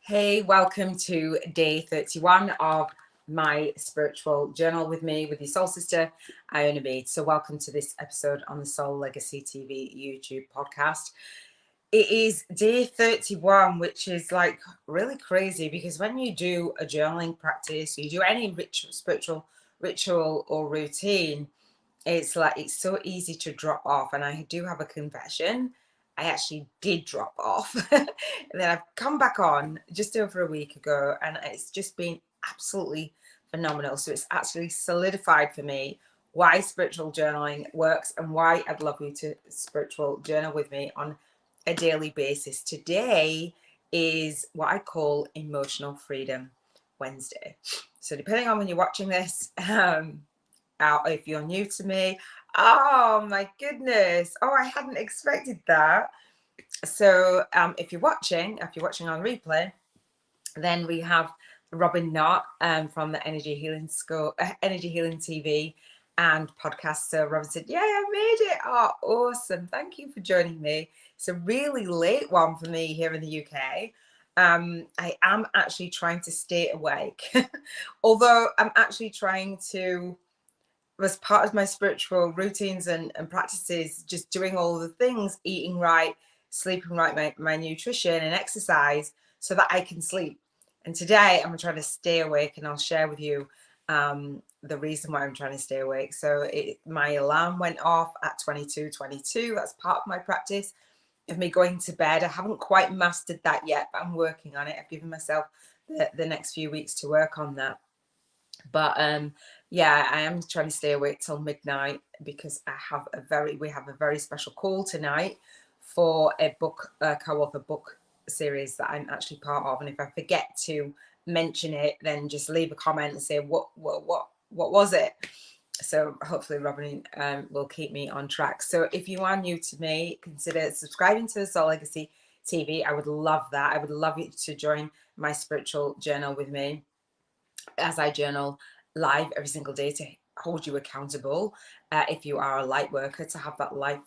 Hey, welcome to day 31 of my spiritual journal with me, with your soul sister, Iona. So welcome to this episode on the Soul Legacy TV YouTube podcast. It is day 31, which is like really crazy because when you do a journaling practice, you do any spiritual ritual or routine, it's like it's so easy to drop off. And I do have a confession. I actually did drop off. And then I've come back on just over a week ago, and it's just been absolutely phenomenal. So it's actually solidified for me why spiritual journaling works and why I'd love you to spiritual journal with me on a daily basis. Today is what I call Emotional Freedom Wednesday. So depending on when you're watching this, if you're new to me, oh my goodness, I hadn't expected that. So if you're watching on replay, then we have Robin Knott from the Energy Healing TV and podcast. So Robin said, "Yeah, I made it. Oh, awesome! Thank you for joining me." It's a really late one for me here in the UK. I am actually trying to stay awake, although I'm actually trying to, as part of my spiritual routines and practices, just doing all the things, eating right, sleeping right, my nutrition and exercise so that I can sleep. And today I'm trying to stay awake, and I'll share with you the reason why I'm trying to stay awake. So my alarm went off at 22:22. That's part of my practice of me going to bed. I haven't quite mastered that yet, but I'm working on it. I've given myself the next few weeks to work on that. But yeah, I am trying to stay awake till midnight because we have a very special call tonight for a book, co-author book series that I'm actually part of. And if I forget to mention it, then just leave a comment and say what was it. So hopefully Robin will keep me on track. So if you are new to me, consider subscribing to the Soul Legacy TV. I would love that. I would love you to join my spiritual journal with me as I journal live every single day to hold you accountable. If you are a light worker, to have that light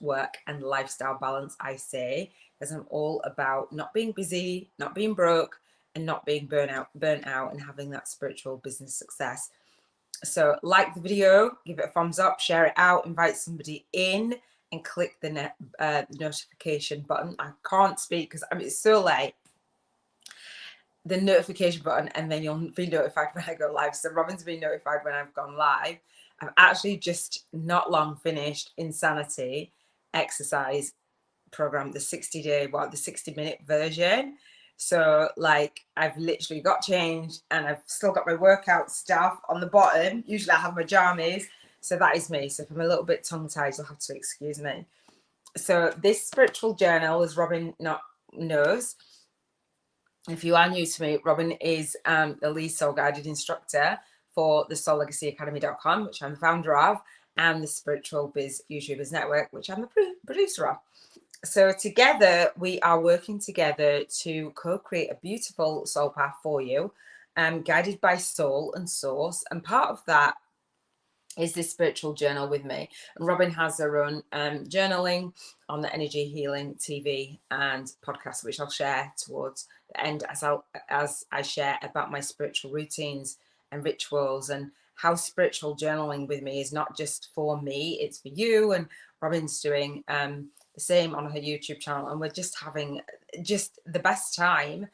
work and lifestyle balance, I say, because I'm all about not being busy, not being broke, and not being burnt out, and having that spiritual business success. So like the video, give it a thumbs up, share it out, invite somebody in, and click the notification button. I can't speak because it's so late. The notification button, and then you'll be notified when I go live. So Robin's been notified when I've gone live. I've actually just not long finished Insanity exercise program, the 60-minute version. So like I've literally got changed and I've still got my workout stuff on the bottom. Usually I have my jammies. So that is me. So if I'm a little bit tongue-tied, you'll have to excuse me. So this spiritual journal, as Robin knows, if you are new to me, Robin is the lead soul guided instructor for the SoulLegacyAcademy.com, which I'm the founder of, and the Spiritual Biz YouTubers Network, which I'm the producer of. So together, we are working together to co-create a beautiful soul path for you, guided by soul and source. And part of that is this spiritual journal with me. And Robin has her own journaling on the Energy Healing TV and podcast, which I'll share towards the end as I share about my spiritual routines and rituals, and how spiritual journaling with me is not just for me, it's for you. And Robin's doing the same on her YouTube channel, and we're just having just the best time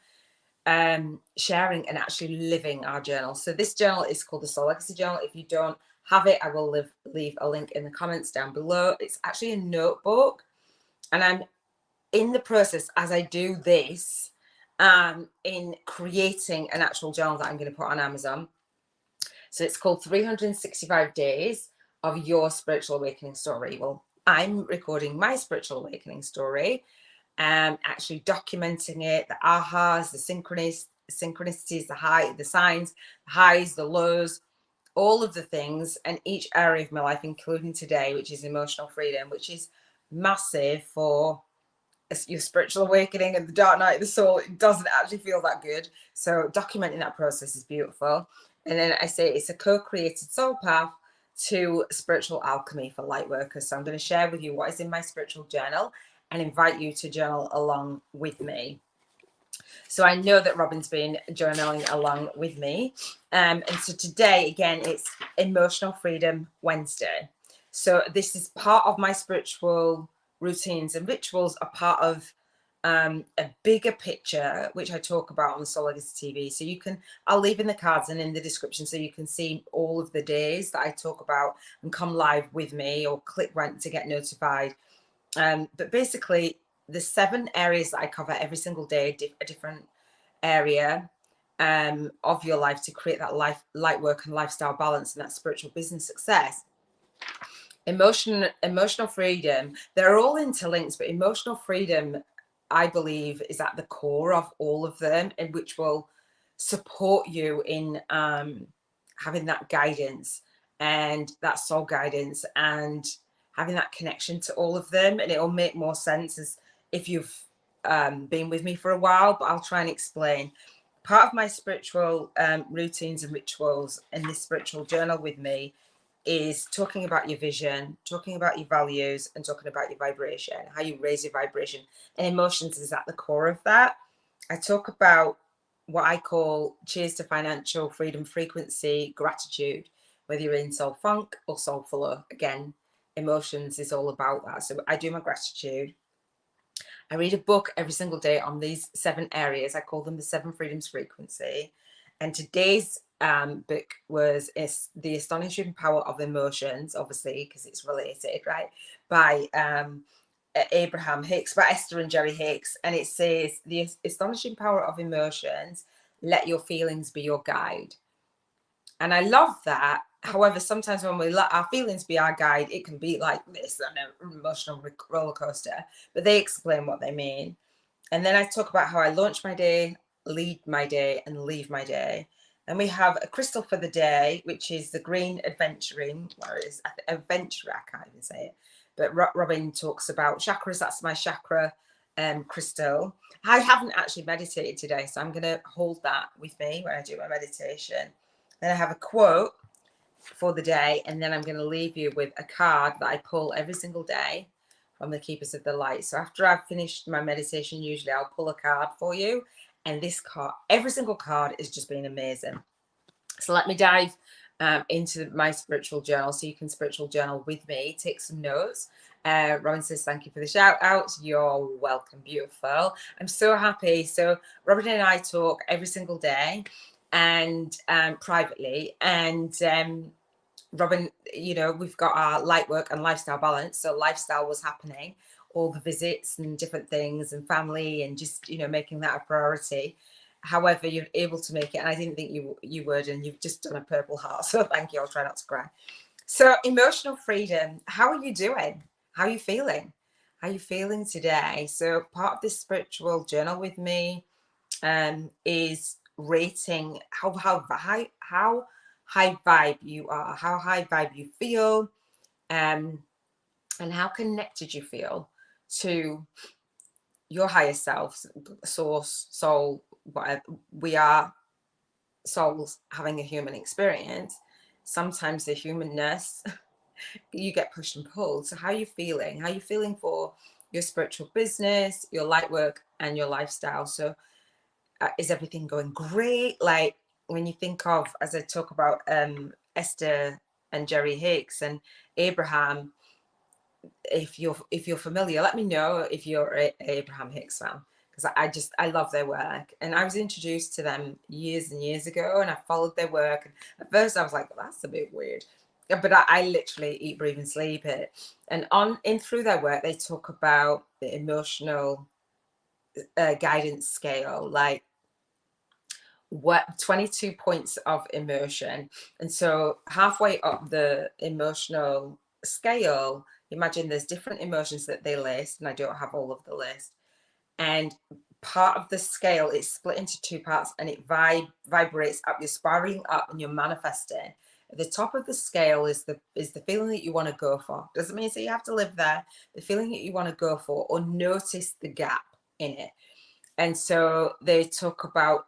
sharing and actually living our journal. So this journal is called the Soul Legacy Journal. If you don't have it, I will leave a link in the comments down below. It's actually a notebook, and I'm in the process as I do this in creating an actual journal that I'm going to put on Amazon. So it's called 365 Days of Your Spiritual Awakening Story. Well, I'm recording my spiritual awakening story, actually documenting it, the ahas, the synchronicities, the signs, the highs, the lows, all of the things, and each area of my life, including today, which is emotional freedom, which is massive for your spiritual awakening and the dark night of the soul. It doesn't actually feel that good. So documenting that process is beautiful. And then I say it's a co-created soul path to spiritual alchemy for light workers. So I'm going to share with you what is in my spiritual journal and invite you to journal along with me. So I know that Robin's been journaling along with me. And so today, again, it's Emotional Freedom Wednesday. So this is part of my spiritual routines, and rituals are part of a bigger picture, which I talk about on the Soul Legacy TV. So you can, I'll leave in the cards and in the description so you can see all of the days that I talk about and come live with me, or click rank to get notified. But basically, the 7 areas that I cover every single day, a different area of your life to create that light work and lifestyle balance and that spiritual business success. Emotional freedom, they're all interlinked, but emotional freedom, I believe, is at the core of all of them, and which will support you in having that guidance and that soul guidance and having that connection to all of them. And it'll make more sense as if you've been with me for a while, but I'll try and explain. Part of my spiritual routines and rituals in this spiritual journal with me is talking about your vision, talking about your values, and talking about your vibration, how you raise your vibration. And emotions is at the core of that. I talk about what I call cheers to financial freedom frequency gratitude, whether you're in soul funk or soul flow. Again, emotions is all about that. So I do my gratitude. I read a book every single day on these 7 areas. I call them the 7 freedoms frequency. And today's book was The Astonishing Power of Emotions, obviously, because it's related, right? By Abraham Hicks, by Esther and Jerry Hicks. And it says, the astonishing power of emotions, let your feelings be your guide. And I love that. However, sometimes when we let our feelings be our guide, it can be like this, an emotional roller coaster. But they explain what they mean. And then I talk about how I launch my day, lead my day, and leave my day. And we have a crystal for the day, which is the green adventuring, or is adventurer, I can't even say it. But Robin talks about chakras. That's my chakra crystal. I haven't actually meditated today, so I'm going to hold that with me when I do my meditation. Then I have a quote for the day, and then I'm going to leave you with a card that I pull every single day from the Keepers of the Light. So after I've finished my meditation, usually I'll pull a card for you. And this card, every single card has just been amazing. So let me dive into my spiritual journal, so you can spiritual journal with me, take some notes. Robin says, thank you for the shout outs. You're welcome, beautiful. I'm so happy. So Robin and I talk every single day, and privately, and Robin, you know, we've got our light work and lifestyle balance. So lifestyle was happening, all the visits and different things and family, and just, you know, making that a priority. However, you're able to make it, and I didn't think you would, and you've just done a purple heart. So thank you. I'll try not to cry. So emotional freedom, how are you doing? How are you feeling? How are you feeling today? So part of this spiritual journal with me is rating how high vibe you are, how high vibe you feel, and how connected you feel to your higher self, source, soul, whatever. We are souls having a human experience. Sometimes the humanness, you get pushed and pulled. So how are you feeling? How are you feeling for your spiritual business, your light work, and your lifestyle? So is everything going great? Like, when you think of, as I talk about Esther and Jerry Hicks and Abraham, if you're familiar, let me know if you're a Abraham Hicks fan, because I love their work. And I was introduced to them years and years ago, and I followed their work. And at first I was like, well, that's a bit weird, but I literally eat, breathe, and sleep it. And through their work, they talk about the emotional guidance scale, like what 22 points of emotion. And so halfway up the emotional scale, imagine there's different emotions that they list, and I don't have all of the list. And part of the scale is split into 2 parts, and it vibrates up. You're spiraling up and you're manifesting. At the top of the scale is the feeling that you want to go for. Doesn't mean so you have to live there. The feeling that you want to go for, or notice the gap in it. And so they talk about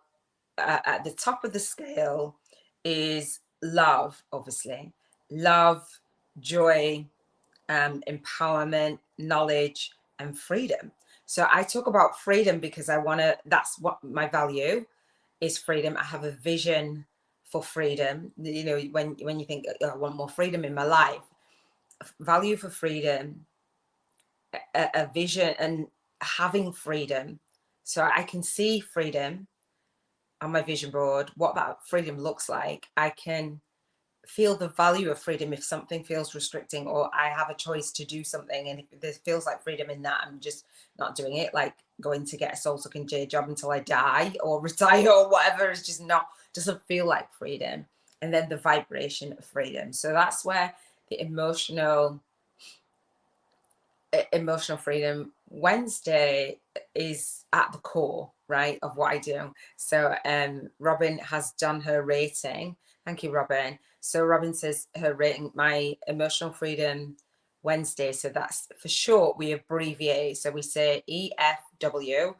at the top of the scale is love, obviously. Love, joy, empowerment, knowledge, and freedom. So I talk about freedom because I want to, that's what my value is, freedom. I have a vision for freedom. You know, when you think, oh, I want more freedom in my life, value for freedom, a vision, and having freedom. So I can see freedom on my vision board, what that freedom looks like. I can feel the value of freedom if something feels restricting, or I have a choice to do something, and if there feels like freedom in that, I'm just not doing it, like going to get a soul-sucking J job until I die or retire or whatever. Is just not, doesn't feel like freedom. And then the vibration of freedom. So that's where the emotional freedom Wednesday is at the core, right, of what I do. So Robin has done her rating. Thank you, Robin. So Robin says her rating, my emotional freedom Wednesday. So that's, for short, we abbreviate. So we say EFW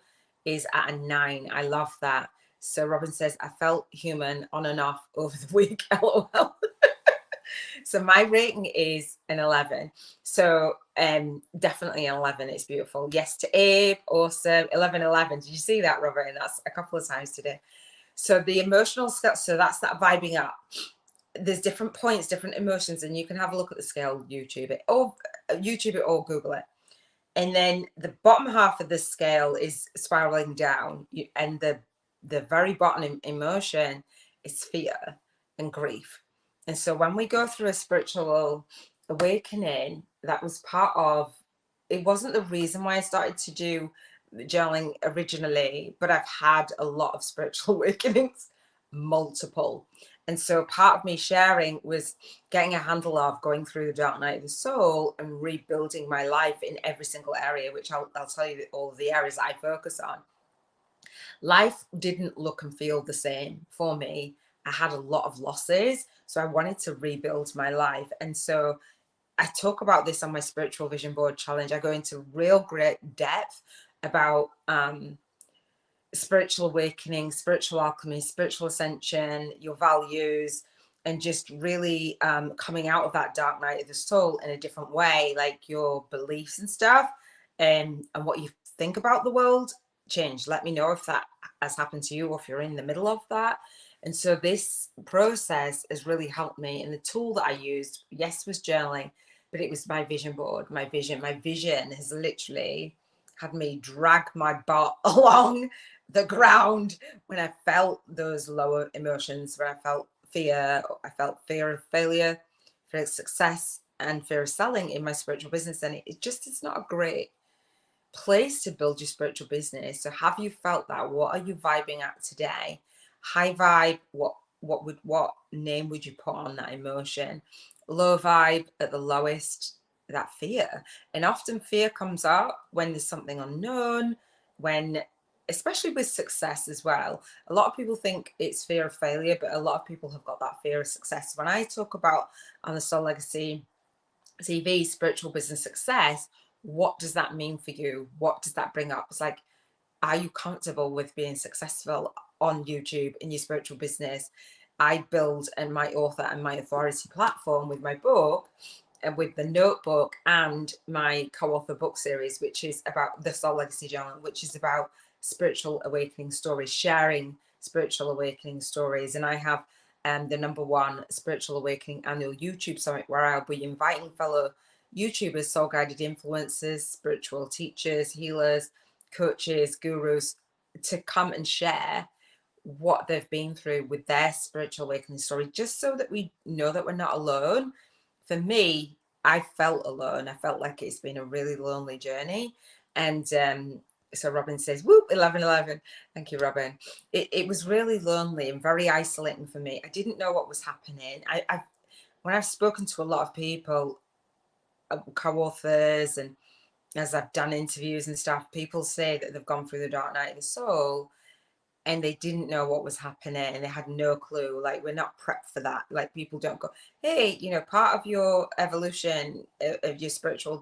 is at a 9. I love that. So Robin says, I felt human on and off over the week. LOL. So my rating is an 11. So definitely an 11. It's beautiful. Yes to Abe. Awesome. 11, 11. Did you see that, Robert? And that's a couple of times today. So the emotional stuff. So that's that vibing up. There's different points, different emotions, and you can have a look at the scale, YouTube it, or Google it. And then the bottom half of the scale is spiraling down, and the very bottom emotion is fear and grief. And so when we go through a spiritual awakening, that was part of, it wasn't the reason why I started to do journaling originally, but I've had a lot of spiritual awakenings, multiple. And so part of me sharing was getting a handle of going through the dark night of the soul and rebuilding my life in every single area, which I'll tell you all of the areas I focus on. Life didn't look and feel the same for me. I had a lot of losses, so I wanted to rebuild my life. And so I talk about this on my spiritual vision board challenge. I go into real great depth about spiritual awakening, spiritual alchemy, spiritual ascension, your values, and just really coming out of that dark night of the soul in a different way, like your beliefs and stuff, and what you think about the world change. Let me know if that has happened to you, or if you're in the middle of that. And so this process has really helped me. And the tool that I used, yes, was journaling, but it was my vision board. My vision has literally had me drag my butt along the ground when I felt those lower emotions, where I felt fear. I felt fear of failure, fear of success, and fear of selling in my spiritual business. And it's not a great place to build your spiritual business. So have you felt that? What are you vibing at today? High vibe, what name would you put on that emotion? Low vibe, at the lowest, that fear. And often fear comes up when there's something unknown, when, especially with success as well. A lot of people think it's fear of failure, but a lot of people have got that fear of success. When I talk about on the Soul Legacy TV, spiritual business success, what does that mean for you? What does that bring up? It's like, are you comfortable with being successful on YouTube in your spiritual business? I build and my author and my authority platform with my book, and with the notebook and my co-author book series, which is about the Soul Legacy Journal, which is about spiritual awakening stories, sharing spiritual awakening stories. And I have the #1 Spiritual Awakening Annual YouTube Summit, where I'll be inviting fellow YouTubers, soul guided influencers, spiritual teachers, healers, coaches, gurus, to come and share what they've been through with their spiritual awakening story, just so that we know that we're not alone. For me, I felt alone. I felt like it's been a really lonely journey. And so Robin says, whoop, 11, 11. Thank you, Robin. It was really lonely and very isolating for me. I didn't know what was happening. When I've spoken to a lot of people, co-authors, and as I've done interviews and stuff, people say that they've gone through the dark night of the soul and they didn't know what was happening, and they had no clue. Like, we're not prepped for that. Like, people don't go, hey, part of your evolution of your spiritual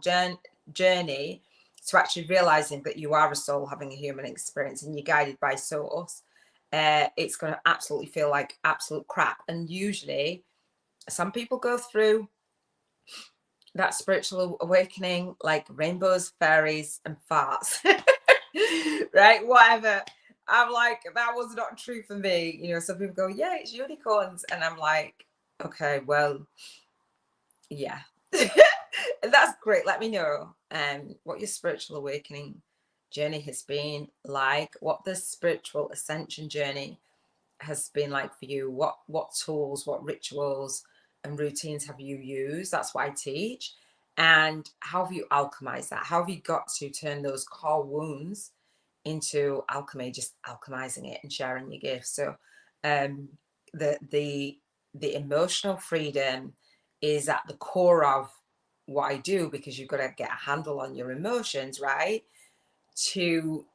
journey to actually realizing that you are a soul having a human experience and you're guided by source. It's going to absolutely feel like absolute crap. And usually some people go through that spiritual awakening like rainbows, fairies, and farts. right? Whatever. I'm like, that was not true for me. You know, some people go, yeah, it's unicorns. And I'm like, okay, well, yeah. That's great. Let me know what your spiritual awakening journey has been like, what the spiritual ascension journey has been like for you. What tools, what rituals and routines have you used? That's what I teach. And how have you alchemized that? How have you got to turn those core wounds into alchemy, just alchemizing it and sharing your gifts? So the the emotional freedom is at the core of what I do, because you've got to get a handle on your emotions, right? To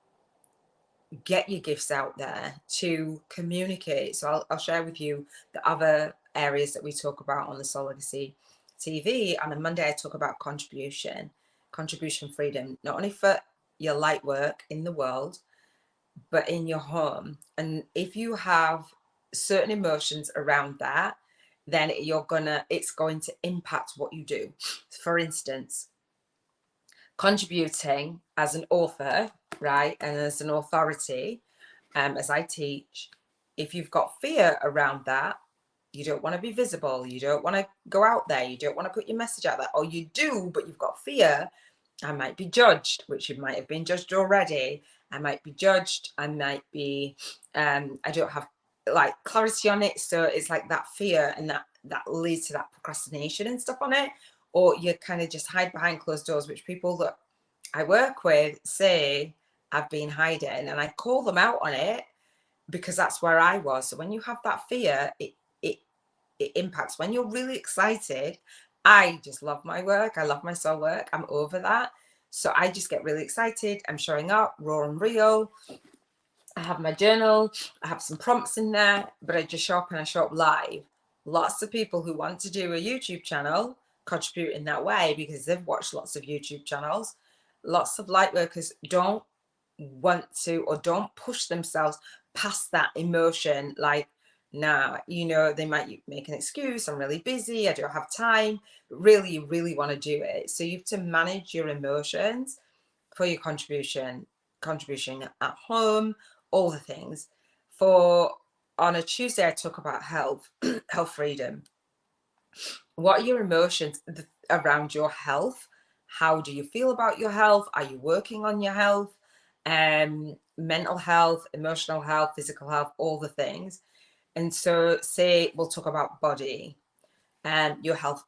get your gifts out there, to communicate. So I'll share with you the other areas that we talk about on the Soul Legacy TV. On a Monday, I talk about contribution freedom, not only for your light work in the world, but in your home. And if you have certain emotions around that, then it's going to impact what you do. For instance, contributing as an author, right, and as an authority, as I teach, if you've got fear around that, you don't want to be visible, you don't want to go out there, you don't want to put your message out there, or you do, but you've got fear. I might be judged, which you might have been judged already. I might be judged. I might be, I don't have like clarity on it. So it's like that fear, and that leads to that procrastination and stuff on it. Or you kind of just hide behind closed doors, which people that I work with say I've been hiding, and I call them out on it because that's where I was. So when you have that fear, it impacts. When you're really excited, I just love my work. I love my soul work. I'm over that. So I just get really excited. I'm showing up raw and real. I have my journal. I have some prompts in there, but I just show up and I show up live. Lots of people who want to do a YouTube channel contribute in that way because they've watched lots of YouTube channels. Lots of light workers don't want to, or don't push themselves past that emotion. Like, nah, you know, they might make an excuse. I'm really busy. I don't have time. But really, you really want to do it. So you have to manage your emotions for your contribution at home, all the things. For on a Tuesday, I talk about health, health freedom. What are your emotions around your health? How do you feel about your health? Are you working on your health? Mental health, emotional health, physical health, all the things. And so say we'll talk about body and your health.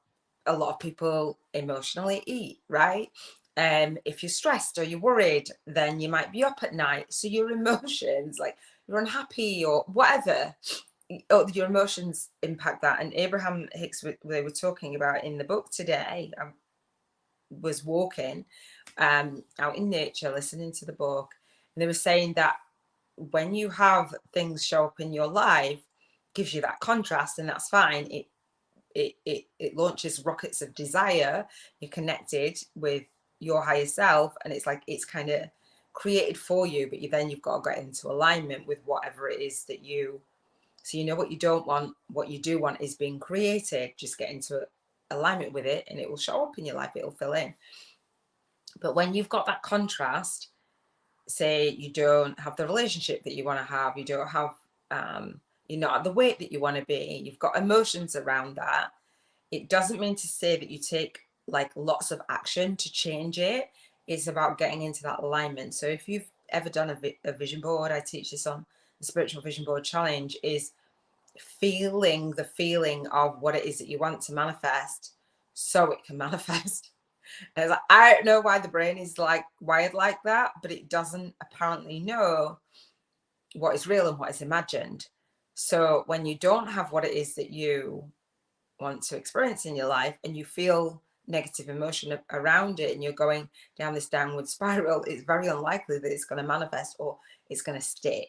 A lot of people emotionally eat, right? If you're stressed or you're worried, then you might be up at night. So your emotions, like you're unhappy or whatever, your emotions impact that. And Abraham Hicks, they were talking about in the book today. I was walking out in nature, listening to the book, and they were saying that when you have things show up in your life, gives you that contrast, and that's fine. It launches rockets of desire. You're connected with your higher self, and it's like it's kind of created for you, but you've got to get into alignment with whatever it is that you. So you know what you don't want, what you do want is being created. Just get into alignment with it, and it will show up in your life. It'll fill in. But when you've got that contrast, say you don't have the relationship that you want to have, you don't have, you're not at the weight that you want to be, you've got emotions around that, it doesn't mean to say that you take like lots of action to change it. It's about getting into that alignment. So if you've ever done a vision board, I teach this on the Spiritual Vision Board Challenge, is feeling the feeling of what it is that you want to manifest so it can manifest. And it's like, I don't know why the brain is like wired like that, but it doesn't apparently know what is real and what is imagined. So when you don't have what it is that you want to experience in your life, and you feel negative emotion around it, and you're going down this downward spiral, it's very unlikely that it's going to manifest or it's going to stay.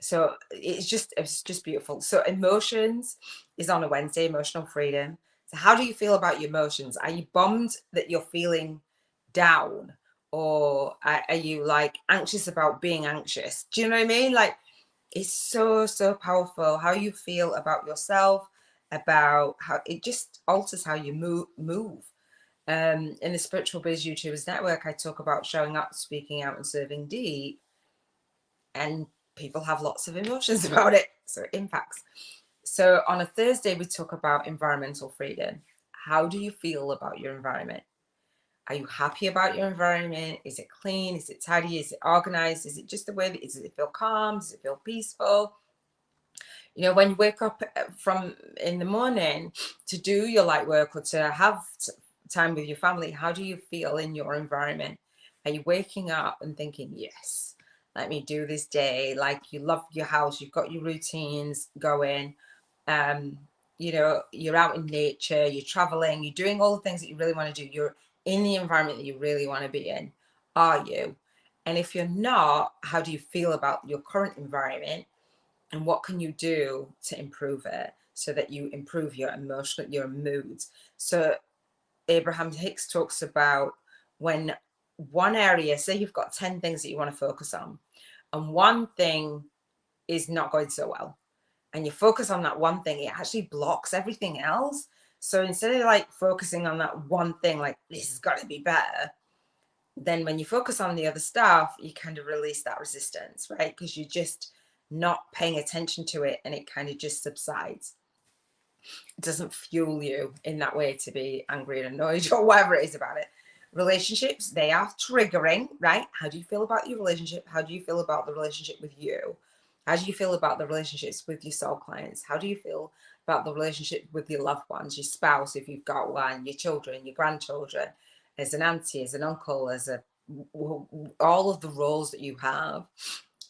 So it's just beautiful. So emotions is on a Wednesday, emotional freedom. So how do you feel about your emotions? Are you bummed that you're feeling down, or are you like anxious about being anxious? Do you know what I mean? Like, it's so powerful how you feel about yourself, about how it just alters how you move. In the Spiritual Biz YouTubers Network, I talk about showing up, speaking out, and serving deep. and people have lots of emotions about it, so it impacts. So on a Thursday, we talk about environmental freedom. How do you feel about your environment? Are you happy about your environment? Is it clean? Is it tidy? Is it organized? Is it just the way that, does it feel calm? Does it feel peaceful? You know, when you wake up from in the morning to do your light work or to have time with your family, how do you feel in your environment? Are you waking up and thinking, yes, let me do this day? Like, you love your house, you've got your routines going. You know, you're out in nature, you're traveling, you're doing all the things that you really want to do. You're in the environment that you really want to be in. Are you? And if you're not, how do you feel about your current environment? And what can you do to improve it so that you improve your moods? So Abraham Hicks talks about when one area, say you've got 10 things that you want to focus on, and one thing is not going so well, and you focus on that one thing, it actually blocks everything else. So instead of like focusing on that one thing, like this has got to be better, then when you focus on the other stuff, you kind of release that resistance, right? Because you're just not paying attention to it, and it kind of just subsides. It doesn't fuel you in that way to be angry and annoyed or whatever it is about it. Relationships, they are triggering, right? How do you feel about your relationship? How do you feel about the relationship with you? How do you feel about the relationships with your soul clients? How do you feel about the relationship with your loved ones, your spouse, if you've got one, your children, your grandchildren, as an auntie, as an uncle, as a all of the roles that you have?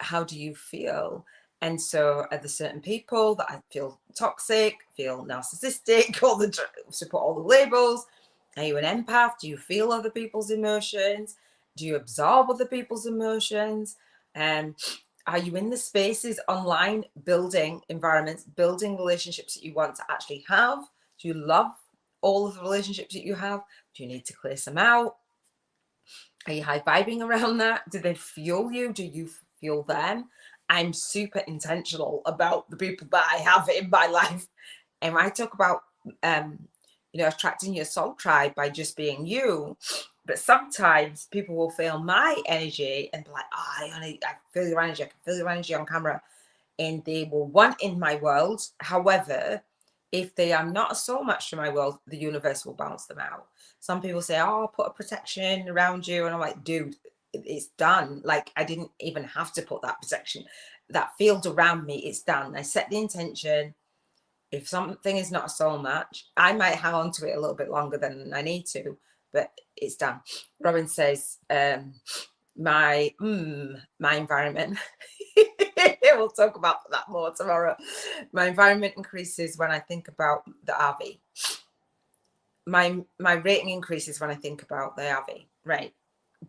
How do you feel? And so are there certain people that I feel toxic, feel narcissistic, all the to put all the labels? Are you an empath? Do you feel other people's emotions? Do you absorb other people's emotions? Are you in the spaces online, building environments, building relationships that you want to actually have? Do you love all of the relationships that you have? Do you need to clear some out? Are you high vibing around that? Do they fuel you? Do you fuel them? I'm super intentional about the people that I have in my life. And I talk about, you know, attracting your soul tribe by just being you. But sometimes people will feel my energy and be like, oh, I feel your energy. I can feel your energy on camera. And they will want in my world. However, if they are not a soul match to my world, the universe will bounce them out. Some people say, oh, I'll put a protection around you. And I'm like, dude, it's done. Like, I didn't even have to put that protection, that field around me. It's done. I set the intention. If something is not a soul match, I might hang on to it a little bit longer than I need to, but it's done. Robin says, my environment. We'll talk about that more tomorrow. My environment increases when I think about the RV. My rating increases when I think about the RV. Right.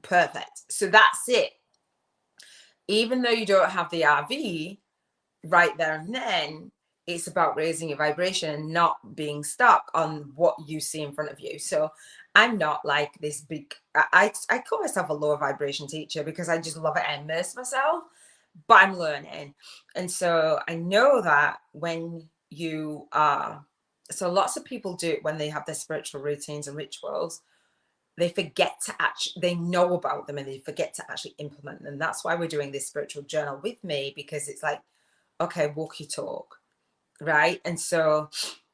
Perfect. So that's it. Even though you don't have the RV right there and then, it's about raising your vibration and not being stuck on what you see in front of you. So I'm not like this big, I call myself a lower vibration teacher because I just love it. I immerse myself, but I'm learning. And so I know that when you are, so lots of people do it when they have their spiritual routines and rituals, they forget to actually, they know about them and they forget to actually implement them. That's why we're doing this spiritual journal with me, because it's like, okay, walk your talk, right? And so,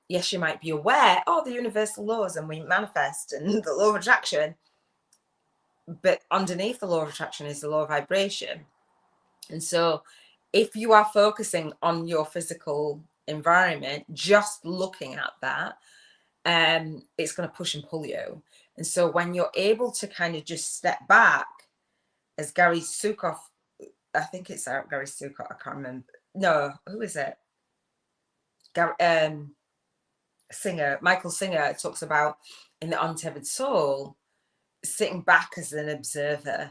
yes, you might be aware, oh, the universal laws, and we manifest and the law of attraction. But underneath the law of attraction is the law of vibration. And so if you are focusing on your physical environment, just looking at that, it's going to push and pull you. And so when you're able to kind of just step back, as Gary Sukoff, I think it's Gary Sukoff, I can't remember. No, who is it? Singer, Michael Singer talks about in the Untethered Soul, sitting back as an observer.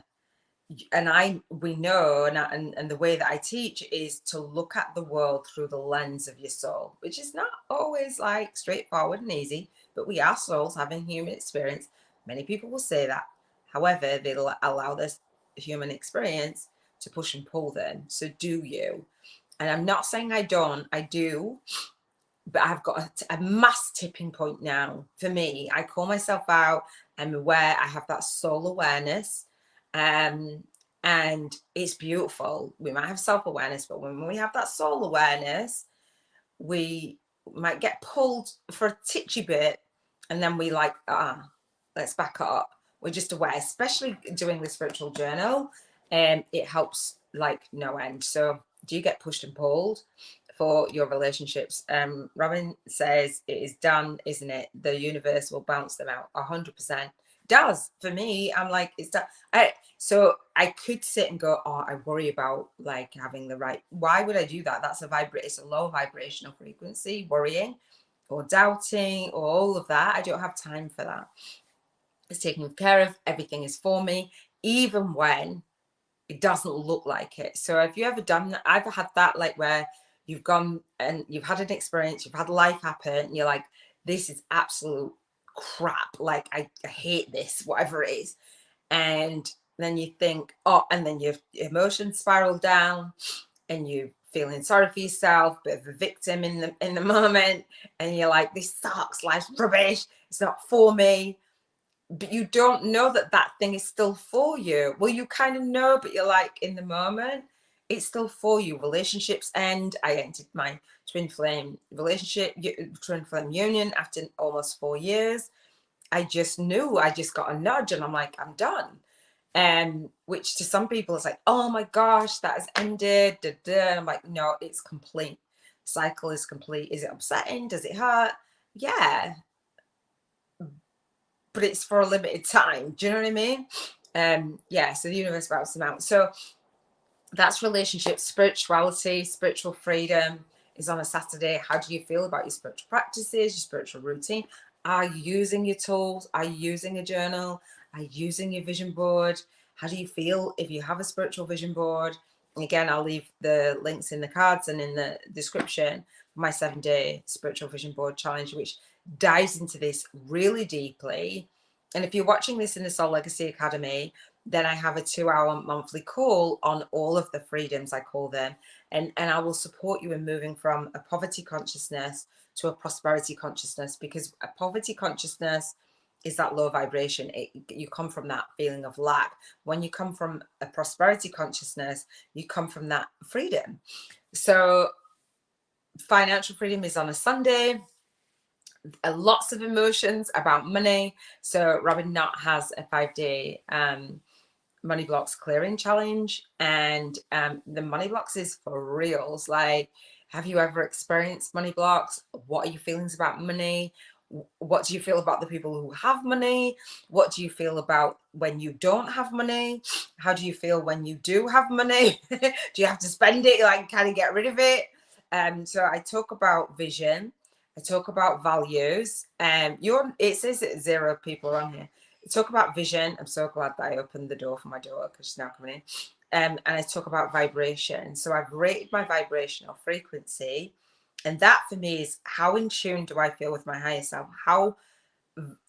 And we know, and the way that I teach is to look at the world through the lens of your soul, which is not always like straightforward and easy, but we are souls having human experience. Many people will say that. However, they'll allow this human experience to push and pull them. So do you? And I'm not saying I don't, I do, but I've got a mass tipping point now. For me, I call myself out. I'm aware. I have that soul awareness. And And it's beautiful. We might have self-awareness, but when we have that soul awareness, we might get pulled for a titchy bit, and then we like, let's back up. We're just aware, especially doing the spiritual journal, and it helps like no end. So do you get pushed and pulled for your relationships? Robin says it is done, isn't it? The universe will bounce them out. 100% does. For me, I'm like, it's done. So I could sit and go, oh, I worry about like having the right. Why would I do that? That's it's a low vibrational frequency, worrying or doubting or all of that. I don't have time for that. It's taken care of. Everything is for me, even when it doesn't look like it. So have you ever done that? I've had that, like where you've gone and you've had an experience, you've had life happen, and you're like, this is absolute crap. Like I hate this, whatever it is. And then you think, oh, and then your emotions spiral down and you feeling sorry for yourself, bit of a victim in the moment, and you're like, this sucks, life's rubbish, it's not for me. But you don't know that that thing is still for you. Well, you kind of know, but you're like, in the moment, it's still for you. Relationships end. I entered my twin flame union after almost 4 years. I just knew, I just got a nudge and I'm like, I'm done. Which to some people is like, oh my gosh, that has ended. And I'm like, no, it's complete. Cycle is complete. Is it upsetting? Does it hurt? Yeah. But it's for a limited time. Do you know what I mean? Yeah, so the universe bounces them out. So that's relationships, spirituality, spiritual freedom is on a Saturday. How do you feel about your spiritual practices, your spiritual routine? Are you using your tools? Are you using a journal? Are you using your vision board? How do you feel if you have a spiritual vision board? And again, I'll leave the links in the cards and in the description for my 7-day spiritual vision board challenge, which dives into this really deeply. And if you're watching this in the Soul Legacy Academy, then I have a 2-hour monthly call on all of the freedoms, I call them. And I will support you in moving from a poverty consciousness to a prosperity consciousness, because a poverty consciousness is that low vibration. You come from that feeling of lack. When you come from a prosperity consciousness, you come from that freedom. So financial freedom is on a Sunday. Lots of emotions about money. So Robin Knott has a 5-day money blocks clearing challenge, and the money blocks is for reals. Like, have you ever experienced money blocks? What are your feelings about money? What do you feel about the people who have money? What do you feel about when you don't have money? How do you feel when you do have money? Do you have to spend it, like kind of get rid of it? So I talk about vision, I talk about values. It says that 0 people are on here. Talk about vision. I'm so glad that I opened the door for my daughter because she's now coming in. And I talk about vibration. So I've rated my vibrational frequency. And that for me is, how in tune do I feel with my higher self? How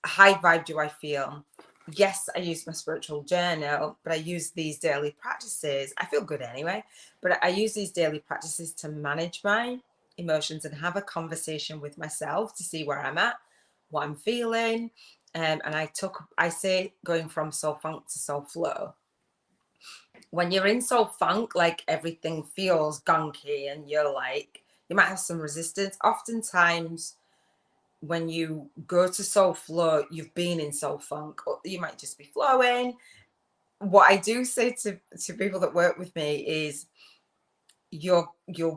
high vibe do I feel? Yes, I use my spiritual journal, but I use these daily practices. I feel good anyway, but I use these daily practices to manage my emotions and have a conversation with myself to see where I'm at, what I'm feeling. And I say going from soul funk to soul flow. When you're in soul funk, like everything feels gunky and you're like, you might have some resistance. Oftentimes when you go to soul flow, you've been in soul funk, or you might just be flowing. What I do say to people that work with me is, you'll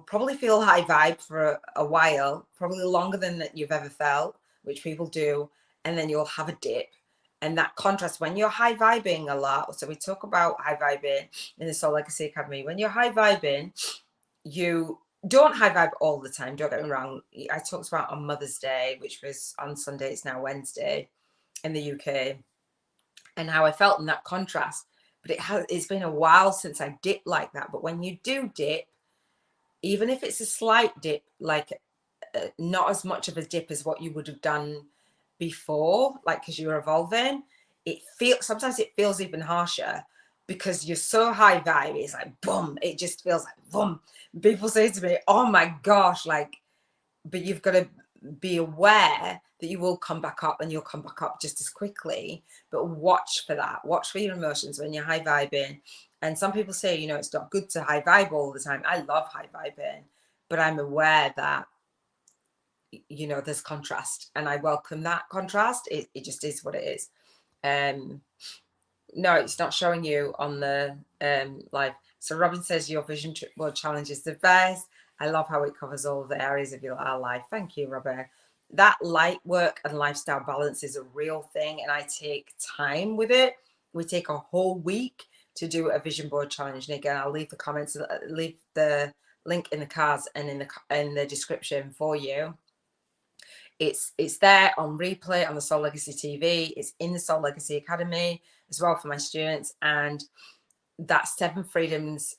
probably feel high vibe for a while, probably longer than that you've ever felt, which people do, and then you'll have a dip. And that contrast, when you're high vibing a lot, so we talk about high vibing in the Soul Legacy Academy. When you're high vibing, you don't high vibe all the time, don't get me wrong. I talked about on Mother's Day, which was on Sunday, it's now Wednesday in the UK, and how I felt in that contrast. But it's been a while since I dipped like that. But when you do dip, even if it's a slight dip, like not as much of a dip as what you would have done before, like because you're evolving, sometimes it feels even harsher because you're so high vibe. It's like boom, it just feels like boom. People say to me, oh my gosh, like, but you've got to be aware that you will come back up, and you'll come back up just as quickly. But watch for that. Watch for your emotions when you're high vibing, And some people say, you know, it's not good to high vibe all the time. I love high vibing, but I'm aware that, you know, there's contrast, and I welcome that contrast. It just is what it is. No, it's not showing you on the live. So Robin says your vision board challenge is the best. I love how it covers all the areas of our life. Thank you, Robin. That light work and lifestyle balance is a real thing, and I take time with it. We take a whole week to do a vision board challenge. And again, I'll leave the comments, leave the link in the cards and in the description for you. It's there on replay on the Soul Legacy TV. It's in the Soul Legacy Academy as well for my students. And that 7 Freedoms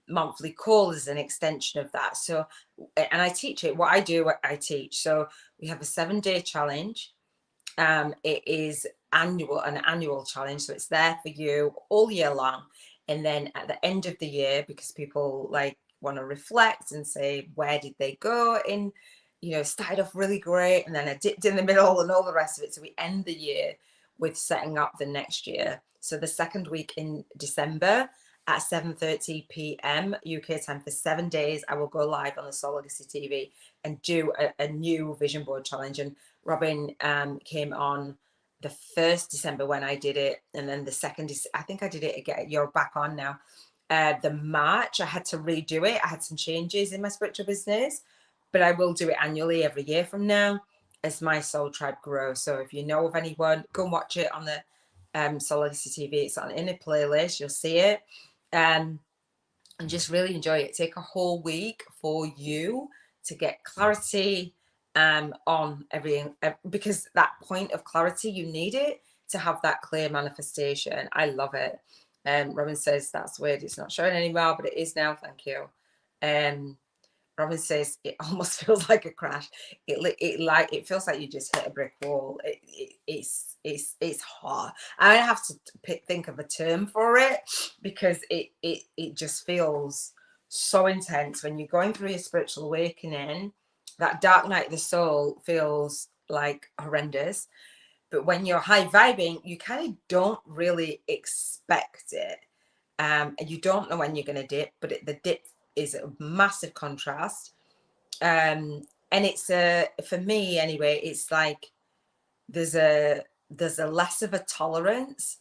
monthly call is an extension of that. So, and I teach it. What I do, I teach. So we have a 7-day challenge. It is an annual challenge. So it's there for you all year long. And then at the end of the year, because people like want to reflect and say, where did they go in, you know, started off really great, and then I dipped in the middle and all the rest of it. So we end the year with setting up the next year. So the second week in December at 7:30 p.m. UK time for 7 days, I will go live on the Soul Legacy TV and do a new vision board challenge. And Robin came on the 1st December when I did it, and then the 2nd, I think I did it again. You're back on now. The March, I had to redo it. I had some changes in my spiritual business, but I will do it annually every year from now as my soul tribe grows. So if you know of anyone, go and watch it on the Soul Legacy TV. It's in a playlist. You'll see it. And just really enjoy it. Take a whole week for you to get clarity on everything, because that point of clarity, you need it to have that clear manifestation. I love it. Robin says that's weird. It's not showing anymore, but it is now. Thank you. Robin says it almost feels like a crash. It feels like you just hit a brick wall. It's hard. I have to think of a term for it, because it just feels so intense when you're going through your spiritual awakening. That dark night of the soul feels like horrendous, but when you're high vibing, you kind of don't really expect it, and you don't know when you're going to dip, but the dip is a massive contrast. And it's for me anyway, it's like there's a less of a tolerance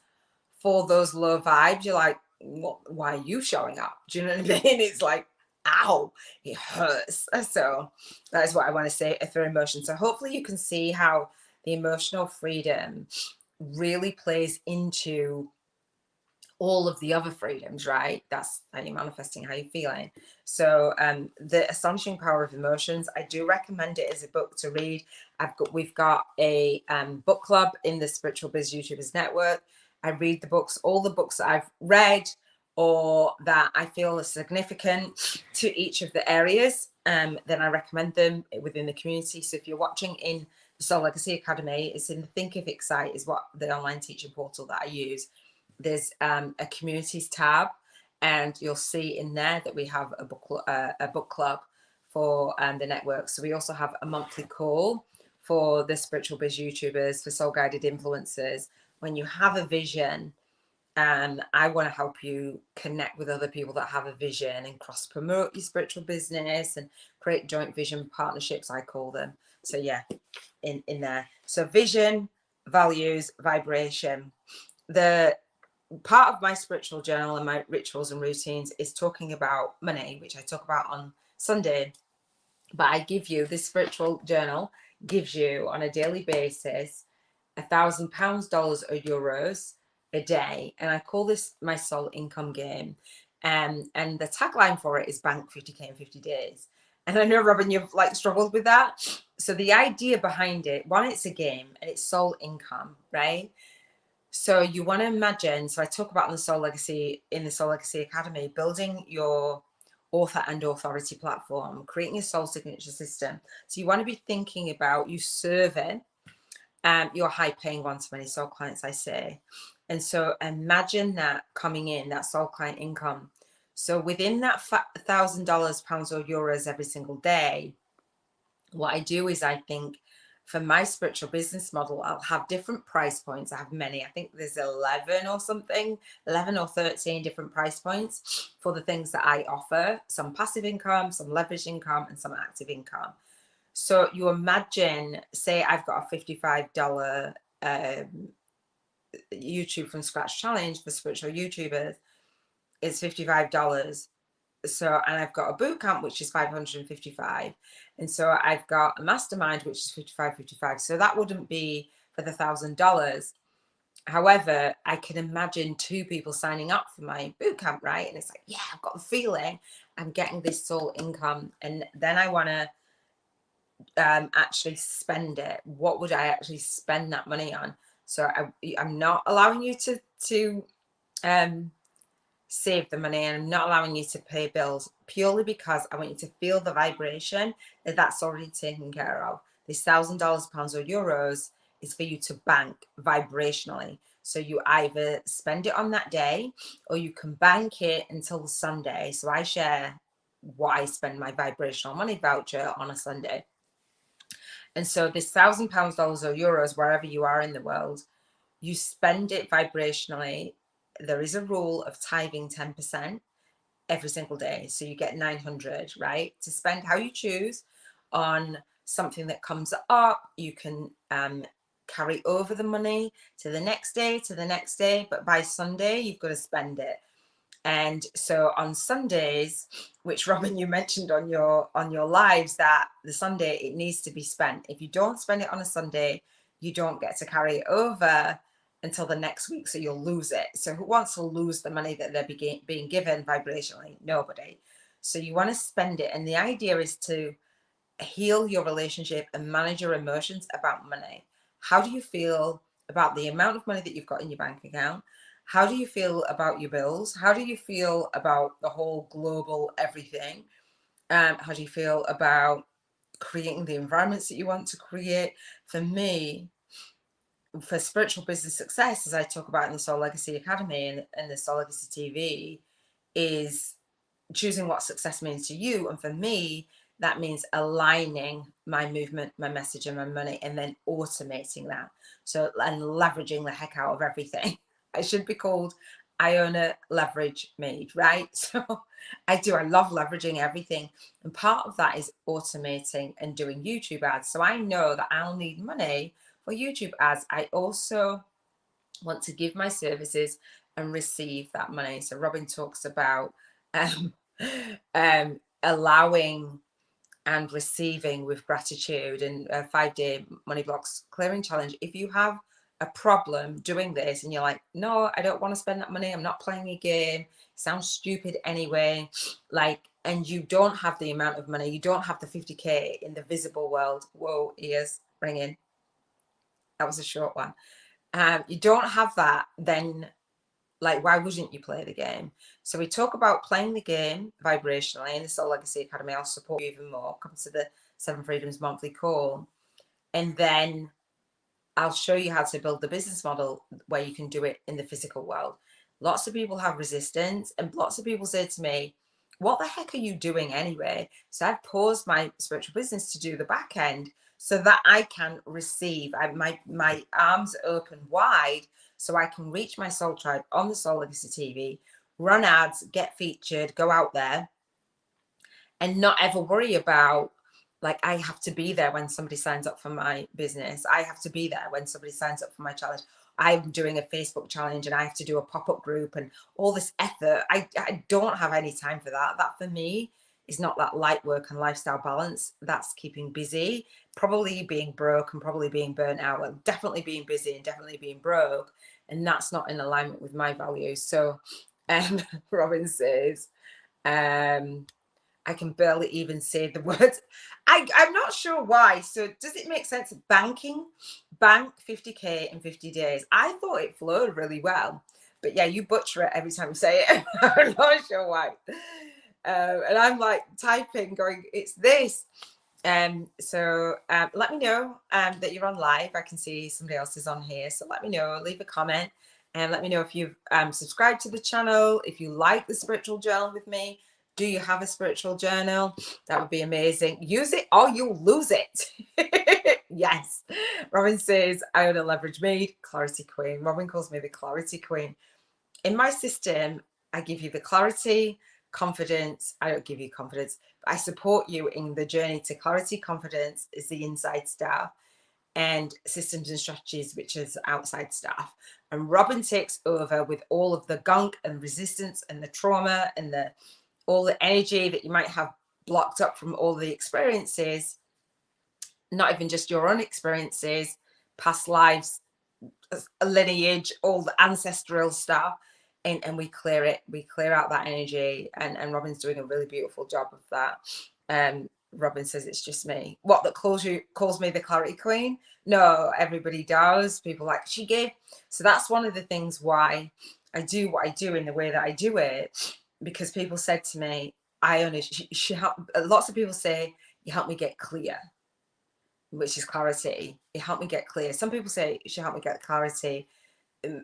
for those low vibes. You're like, what, why are you showing up? Do you know what I mean? It's like, ow, it hurts. So that is what I want to say through emotion. So hopefully you can see how the emotional freedom really plays into all of the other freedoms, right? That's how you're manifesting, how you're feeling. So the Astonishing Power of Emotions, I do recommend it as a book to read. We've got a book club in the Spiritual Biz YouTubers Network. I read the books, all the books that I've read or that I feel are significant to each of the areas. Then I recommend them within the community. So if you're watching in the Soul Legacy Academy, it's in the Thinkific site, is what the online teaching portal that I use. There's a communities tab, and you'll see in there that we have a book club for the network. So we also have a monthly call for the Spiritual Biz YouTubers, for soul guided influencers. When you have a vision, I want to help you connect with other people that have a vision and cross promote your spiritual business and create joint vision partnerships, I call them. So yeah, in there. So vision, values, vibration. The part of my spiritual journal and my rituals and routines is talking about money, which I talk about on Sunday. But I give you, this spiritual journal gives you on a daily basis £1,000, dollars, or euros a day. And I call this my soul income game. And the tagline for it is bank 50k in 50 days. And I know, Robin, you've like struggled with that. So the idea behind it, one, it's a game and it's soul income, right? So you want to imagine, so I talk about in the Soul Legacy Academy, building your author and authority platform, creating a soul signature system. So you want to be thinking about you serving your high paying one-to-many soul clients, I say. And so imagine that coming in, that soul client income. So within that $1,000, pounds or euros every single day, what I do is I think for my spiritual business model, I'll have different price points. I have many. I think there's 11 or something, 11 or 13 different price points for the things that I offer. Some passive income, some leverage income, and some active income. So you imagine, say I've got a $55 YouTube from scratch challenge for spiritual YouTubers. It's $55. So, and I've got a boot camp, which is $555. And so I've got a mastermind, which is $55. So that wouldn't be for the $1,000. However, I can imagine 2 people signing up for my boot camp, right? And it's like, yeah, I've got the feeling I'm getting this soul income. And then I want to actually spend it. What would I actually spend that money on? So I'm not allowing you to save the money, and I'm not allowing you to pay bills, purely because I want you to feel the vibration that that's already taken care of. This $1,000, pounds, or euros is for you to bank vibrationally. So you either spend it on that day, or you can bank it until Sunday. So I share what I spend my vibrational money voucher on a Sunday. And so this £1,000, dollars, or euros, wherever you are in the world, you spend it vibrationally. There is a rule of tithing 10% every single day. So you get 900, right? To spend how you choose on something that comes up. You can carry over the money to the next day, but by Sunday, you've got to spend it. And so on Sundays, which Robin, you mentioned on your lives, that the Sunday, it needs to be spent. If you don't spend it on a Sunday, you don't get to carry it over until the next week, so you'll lose it. So who wants to lose the money that they're being given vibrationally? Nobody. So you want to spend it. And the idea is to heal your relationship and manage your emotions about money. How do you feel about the amount of money that you've got in your bank account? How do you feel about your bills? How do you feel about the whole global everything? How do you feel about creating the environments that you want to create? For me, for spiritual business success, as I talk about in the Soul Legacy Academy and the Soul Legacy TV, is choosing what success means to you. And for me, that means aligning my movement, my message, and my money, and then automating that. So, and leveraging the heck out of everything. I should be called Iona Leverage Maid, right? So I love leveraging everything. And part of that is automating and doing YouTube ads. So I know that I'll need money for YouTube ads. I also want to give my services and receive that money. So Robin talks about allowing and receiving with gratitude, and a 5-day money blocks clearing challenge. If you have a problem doing this and you're like, no, I don't want to spend that money, I'm not playing a game, it sounds stupid anyway, like, and you don't have the amount of money, you don't have the 50k in the visible world. Whoa, ears ringing. That was a short one. You don't have that, then like, why wouldn't you play the game? So we talk about playing the game vibrationally in the Soul Legacy Academy. I'll support you even more. Come to the 7 Freedoms monthly call. And then I'll show you how to build the business model where you can do it in the physical world. Lots of people have resistance, and lots of people say to me, what the heck are you doing anyway? So I've paused my spiritual business to do the back end so that I can receive. My arms open wide so I can reach my soul tribe on the Soul Legacy TV, run ads, get featured, go out there, and not ever worry about, like, I have to be there when somebody signs up for my business. I have to be there when somebody signs up for my challenge. I'm doing a Facebook challenge and I have to do a pop-up group and all this effort. I don't have any time for that. That for me is not that light work and lifestyle balance. That's keeping busy, probably being broke and probably being burnt out. Well, definitely being busy and definitely being broke. And that's not in alignment with my values. So Robin says, I can barely even say the words. I'm not sure why. So does it make sense? Bank 50k in 50 days. I thought it flowed really well. But yeah, you butcher it every time you say it. I'm not sure why. And I'm like typing, going, it's this. So let me know that you're on live. I can see somebody else is on here. So let me know, leave a comment, and let me know if you've subscribed to the channel, if you like the spiritual journal with me. Do you have a spiritual journal? That would be amazing. Use it or you'll lose it. Yes. Robin says, I own a leverage maid, clarity queen. Robin calls me the clarity queen. In my system, I give you the clarity, confidence. I don't give you confidence, but I support you in the journey to clarity. Confidence is the inside staff, and systems and strategies, which is outside staff. And Robin takes over with all of the gunk and resistance and the trauma and all the energy that you might have blocked up from all the experiences, not even just your own experiences, past lives, a lineage, all the ancestral stuff. And we clear it, we clear out that energy. And Robin's doing a really beautiful job of that. Robin says it's just me. What, that calls me the clarity queen? No, everybody does. People like, she gave. So that's one of the things why I do what I do in the way that I do it, because people said to me, Iona, she helped. Lots of people say, you helped me get clear, which is clarity. It helped me get clear. Some people say she helped me get clarity.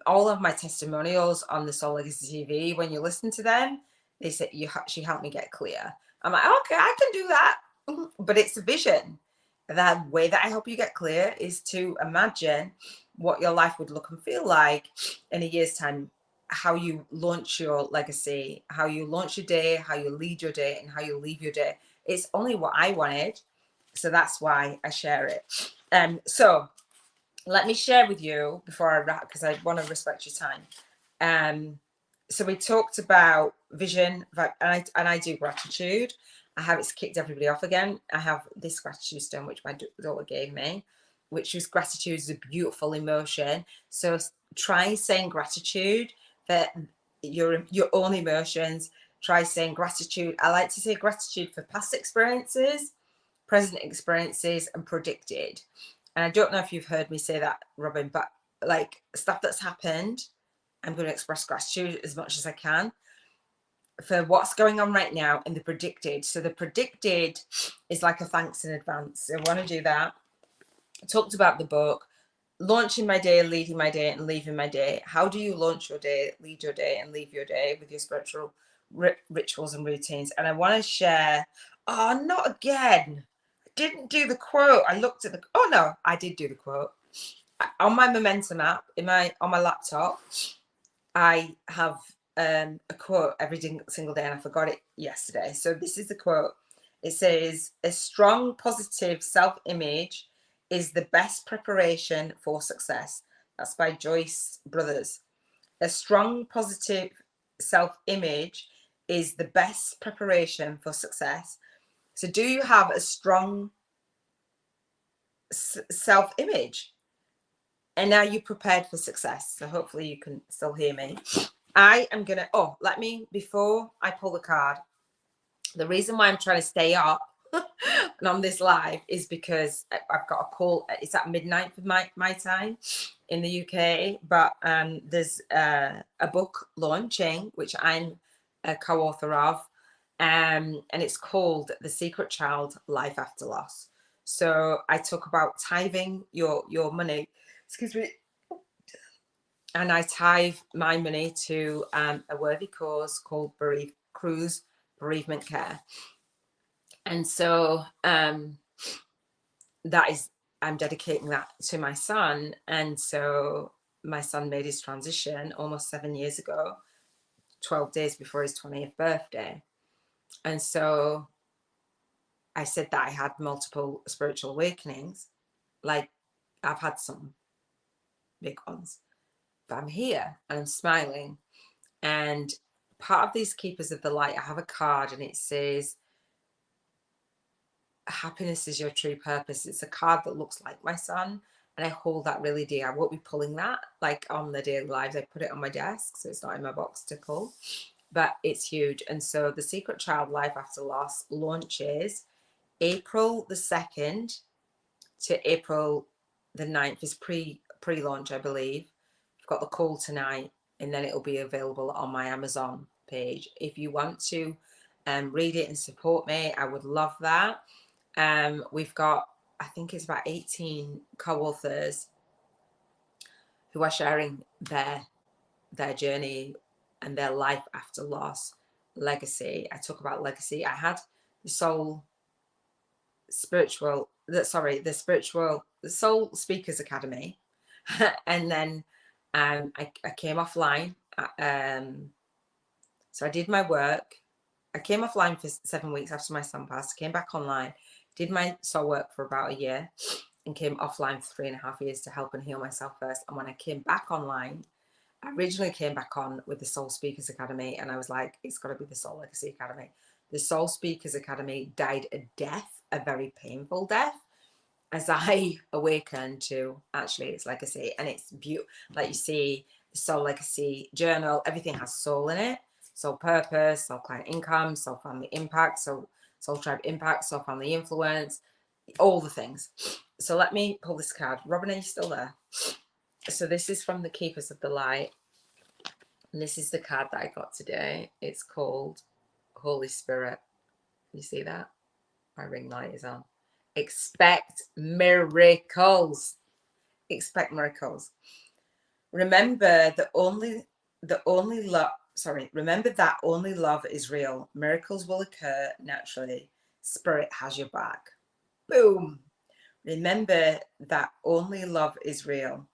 All of my testimonials on the Soul Legacy TV, when you listen to them, they say she helped me get clear. I'm like, okay, I can do that. But it's a vision. The way that I help you get clear is to imagine what your life would look and feel like in a year's time, how you launch your legacy, how you launch your day, how you lead your day, and how you leave your day. It's only what I wanted. So that's why I share it. So let me share with you before I wrap, because I want to respect your time. So we talked about vision, and I do gratitude. I have, it's kicked everybody off again. I have this gratitude stone, which my daughter gave me, which is gratitude is a beautiful emotion. So try saying gratitude for your own emotions. Try saying gratitude. I like to say gratitude for past experiences, present experiences, and predicted. And I don't know if you've heard me say that, Robin, but like stuff that's happened, I'm going to express gratitude as much as I can for what's going on right now, and the predicted. So the predicted is like a thanks in advance. So I want to do that. I talked about the book, launching my day, leading my day, and leaving my day. How do you launch your day, lead your day, and leave your day with your spiritual rituals and routines? And I want to share, oh, not again. I didn't do the quote. I looked at oh no, I did do the quote. On my Momentum app, on my laptop, I have a quote every single day, and I forgot it yesterday. So this is the quote. It says, a strong, positive self-image is the best preparation for success. That's by Joyce Brothers. A strong, positive self-image is the best preparation for success. So do you have a strong self-image? And now you're prepared for success. So hopefully you can still hear me. I am going to, before I pull the card, the reason why I'm trying to stay up and on this live is because I've got a call. It's at midnight for my time in the UK, but there's a book launching, which I'm a co-author of, and it's called The Secret Child, Life After Loss. So I talk about tithing your money, excuse me, and I tithe my money to a worthy cause called Cruise Bereavement Care. And so that is, I'm dedicating that to my son. And so my son made his transition almost 7 years ago, 12 days before his 20th birthday. And so I said that I had multiple spiritual awakenings. Like, I've had some big ones, but I'm here and I'm smiling. And part of these Keepers of the Light, I have a card and it says, happiness is your true purpose. It's a card that looks like my son, and I hold that really dear. I won't be pulling that like on the daily lives. I put it on my desk, so it's not in my box to pull, but it's huge. And so the Secret Child, Life After Loss launches April the 2nd to April the 9th is pre-launch, I believe. I've got the call tonight, and then it'll be available on my Amazon page. If you want to read it and support me, I would love that. We've got, I think it's about 18 co-authors who are sharing their journey and their life after loss, legacy. I talk about legacy. I had the spiritual Soul Speakers Academy. And then I came offline. So I did my work. I came offline for 7 weeks after my son passed, came back online, did my soul work for about a year, and came offline for 3.5 years to help and heal myself first. And when I came back online, I originally came back on with the Soul Speakers Academy, and I was like, it's got to be the Soul Legacy Academy. The Soul Speakers Academy died a death, a very painful death, as I awakened to actually its legacy. And it's beautiful. Like you see, the Soul Legacy journal, everything has soul in it. Soul purpose, soul client income, soul family impact, soul tribe impact, soul family influence, all the things. So let me pull this card. Robin, are you still there? So this is from the Keepers of the Light. And this is the card that I got today. It's called Holy Spirit. You see that? My ring light is on. Expect miracles. Expect miracles. Remember that only love is real. Miracles will occur naturally. Spirit has your back. Boom. Remember that only love is real.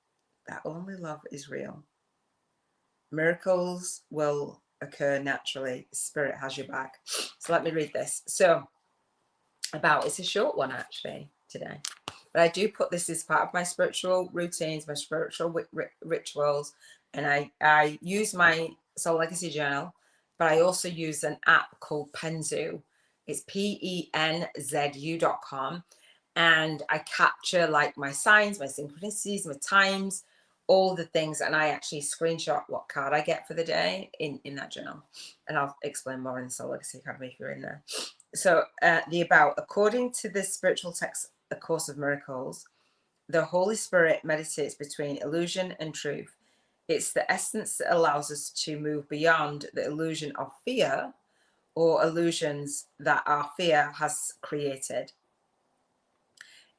That only love is real. Miracles will occur naturally. Spirit has your back. So let me read this. So it's a short one actually today, but I do put this as part of my spiritual routines, my spiritual rituals, and I use my Soul Legacy journal, but I also use an app called Penzu. It's penzu.com, and I capture like my signs, my synchronicities, my times, all the things, and I actually screenshot what card I get for the day in that journal, and I'll explain more in the Soul Legacy Academy if you're in there. So according to the spiritual text, A Course of Miracles, the Holy Spirit meditates between illusion and truth. It's the essence that allows us to move beyond the illusion of fear or illusions that our fear has created.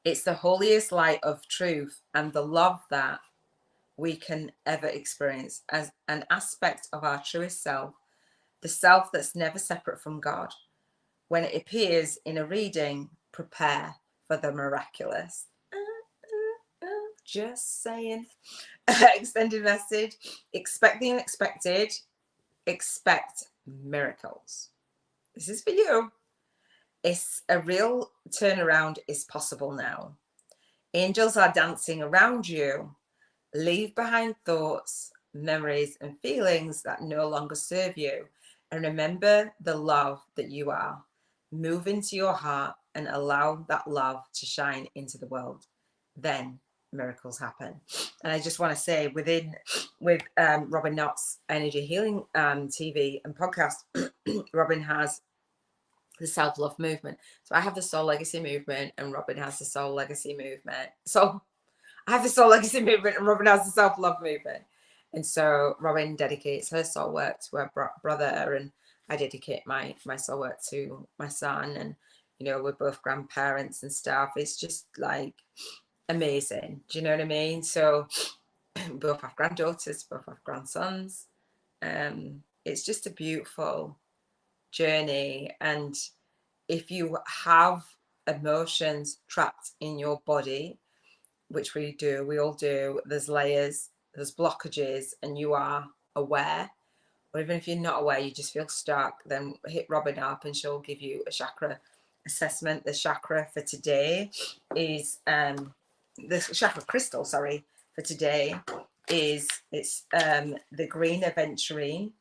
It's the holiest light of truth and the love that we can ever experience as an aspect of our truest self, the self that's never separate from God. When it appears in a reading, prepare for the miraculous. Just saying. Extended message. Expect the unexpected. Expect miracles. This is for you. It's a real turnaround is possible now. Angels are dancing around you. Leave behind thoughts, memories, and feelings that no longer serve you. And remember the love that you are. Move into your heart and allow that love to shine into the world. Then miracles happen. And I just want to say, with Robin Knott's Energy Healing TV and podcast, Robin has the self-love movement. So I have the Soul Legacy movement, and Robin has the Soul Legacy movement. So I have the Soul Legacy movement, and Robin has the self-love movement. And so Robin dedicates her soul work to her brother, and I dedicate my soul work to my son. And, you know, we're both grandparents and stuff. It's just like amazing. Do you know what I mean? So both have granddaughters, both have grandsons. It's just a beautiful journey. And if you have emotions trapped in your body, which we all do, there's layers, there's blockages, and you are aware, or even if you're not aware, you just feel stuck, then hit Robin up and she'll give you a chakra assessment. The chakra for today is the chakra crystal, for today is the green aventurine,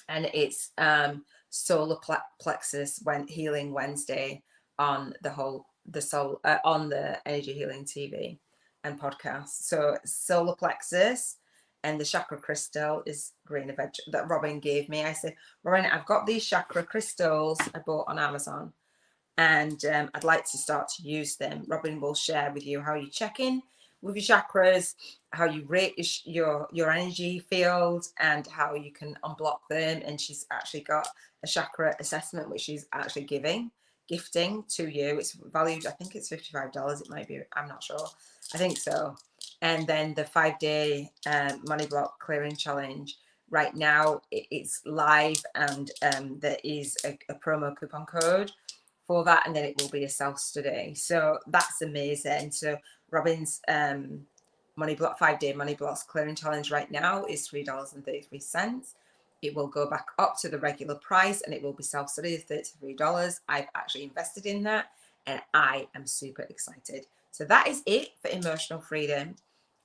and it's solar plexus when healing Wednesday on the soul on the Energy Healing TV and podcast. So solar plexus and the chakra crystal is green adventure that Robin gave me. I said, Robin, I've got these chakra crystals I bought on Amazon, and I'd like to start to use them. Robin will share with you how you check in with your chakras, how you rate your energy field, and how you can unblock them. And she's actually got a chakra assessment which she's actually gifting to you. It's valued, I think it's $55. It might be, I'm not sure. I think so. And then the 5-day money block clearing challenge. Right now it's live, and there is a promo coupon code for that, and then it will be a self-study. So that's amazing. So Robin's money block 5-day money blocks clearing challenge right now is $3.33. It will go back up to the regular price, and it will be self-study of $33. I've actually invested in that, and I am super excited. So that is it for Emotional Freedom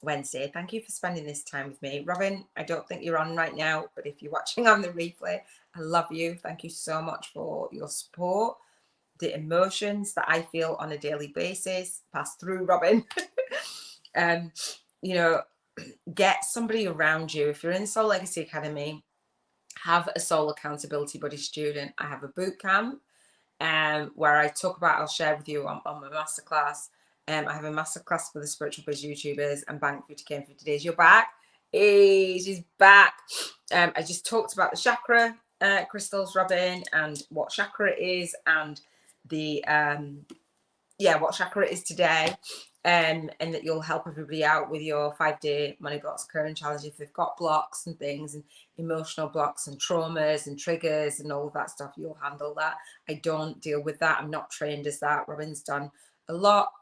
Wednesday. Thank you for spending this time with me. Robin, I don't think you're on right now, but if you're watching on the replay, I love you. Thank you so much for your support. The emotions that I feel on a daily basis pass through Robin. You know, get somebody around you. If you're in Soul Legacy Academy, have a soul accountability buddy student. I have a boot camp where I talk about, I'll share with you on my masterclass. I have a masterclass for the spiritual biz YouTubers and Bank 50K in 50 days. You're back. Hey, she's back. I just talked about the chakra crystals, Robin, and what chakra it is, and the what chakra it is today. And that you'll help everybody out with your 5-day money blocks current challenge if they've got blocks and things, and emotional blocks and traumas and triggers and all of that stuff. You'll handle that. I don't deal with that. I'm not trained as that. Robin's done a lot,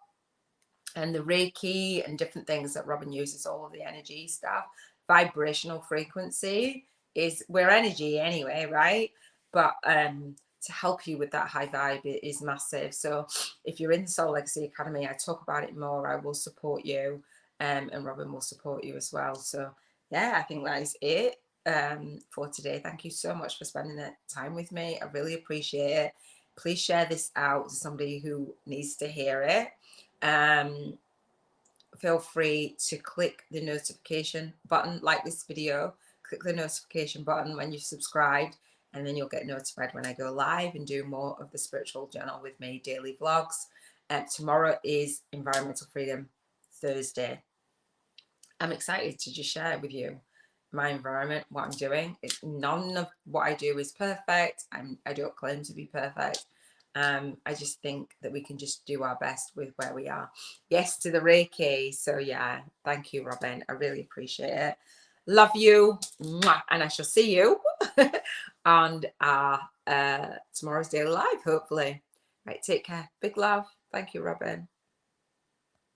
and the Reiki and different things that Robin uses, all of the energy stuff. Vibrational frequency is, we're energy anyway, right? But to help you with that high vibe is massive. So if you're in the Soul Legacy Academy, I talk about it more. I will support you, and Robin will support you as well. So yeah, I think that is it for today. Thank you so much for spending that time with me. I really appreciate it. Please share this out to somebody who needs to hear it. Feel free to click the notification button, like this video, click the notification button when you've subscribed, and then you'll get notified when I go live and do more of the Spiritual Journal with me daily vlogs. Tomorrow is Environmental Freedom Thursday. I'm excited to just share with you my environment, what I'm doing. None of what I do is perfect. I don't claim to be perfect. I just think that we can just do our best with where we are. Yes to the Reiki. So yeah, thank you, Robin. I really appreciate it. Love you. Mwah. And I shall see you on our tomorrow's daily live, hopefully. Right, take care. Big love. Thank you, Robin.